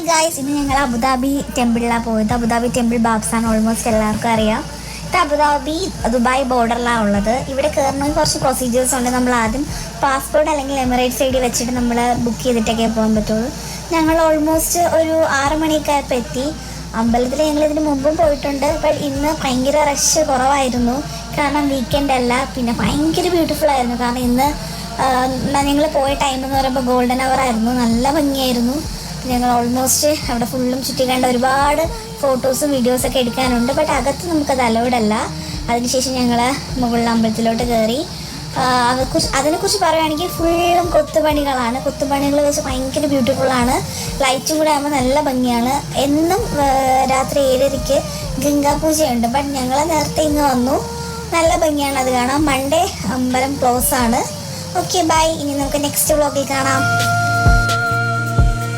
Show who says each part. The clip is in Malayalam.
Speaker 1: ഹായ് ഗായ്സ്, ഇന്ന് ഞങ്ങൾ അബുദാബി ടെമ്പിളിലാണ് പോയത്. അബുദാബി ടെമ്പിൾ ബാബ്സാണ് ഓൾമോസ്റ്റ് എല്ലാവർക്കും അറിയാം. ഇത് അബുദാബി ദുബായ് ബോർഡറിലാണ് ഉള്ളത്. ഇവിടെ കയറണമെങ്കിൽ കുറച്ച് പ്രൊസീജിയേഴ്സ് ഉണ്ട്. നമ്മൾ ആദ്യം പാസ്പോർട്ട് അല്ലെങ്കിൽ എമിറേറ്റ്സ് ഐ ഡി വെച്ചിട്ട് നമ്മൾ ബുക്ക് ചെയ്തിട്ടൊക്കെ പോകാൻ പറ്റുള്ളൂ. ഞങ്ങൾ ഓൾമോസ്റ്റ് ഒരു 6 മണിയൊക്കെ ആയപ്പോൾ എത്തി. അമ്പലത്തിൽ ഞങ്ങൾ ഇതിന് മുമ്പും പോയിട്ടുണ്ട്. ബട്ട് ഇന്ന് ഭയങ്കര റഷ് കുറവായിരുന്നു, കാരണം വീക്കെൻഡ് അല്ല. പിന്നെ ഭയങ്കര ബ്യൂട്ടിഫുൾ ആയിരുന്നു, കാരണം ഇന്ന് ഞങ്ങൾ പോയ ടൈം എന്ന് പറയുമ്പോൾ ഗോൾഡൻ അവർ ആയിരുന്നു. നല്ല ഭംഗിയായിരുന്നു. ഞങ്ങൾ ഓൾമോസ്റ്റ് അവിടെ ഫുള്ളും ചുറ്റിക്കണ്ട ഒരുപാട് ഫോട്ടോസും വീഡിയോസൊക്കെ എടുക്കാനുണ്ട്. ബട്ട് അകത്ത് നമുക്കത് അലൗഡ് അല്ല. അതിനുശേഷം ഞങ്ങൾ മുകളിൽ അമ്പലത്തിലോട്ട് കയറി. അതിനെക്കുറിച്ച് പറയുകയാണെങ്കിൽ ഫുള്ളും കൊത്തുപണികളാണ്. കൊത്തുപണികൾ വെച്ച് ഭയങ്കര ബ്യൂട്ടിഫുള്ളാണ്. ലൈറ്റും കൂടെ ആകുമ്പോൾ നല്ല ഭംഗിയാണ്. എന്നും രാത്രി 7:30 ഗംഗാപൂജയുണ്ട്. ബട്ട് ഞങ്ങൾ നേരത്തെ ഇങ്ങ് വന്നു. നല്ല ഭംഗിയാണ് അത് കാണാൻ. മൺഡേ അമ്പലം ക്ലോസ് ആണ്. Okay, bye. ഇനി നമുക്ക് നെക്സ്റ്റ് വ്ളോഗിൽ കാണാം.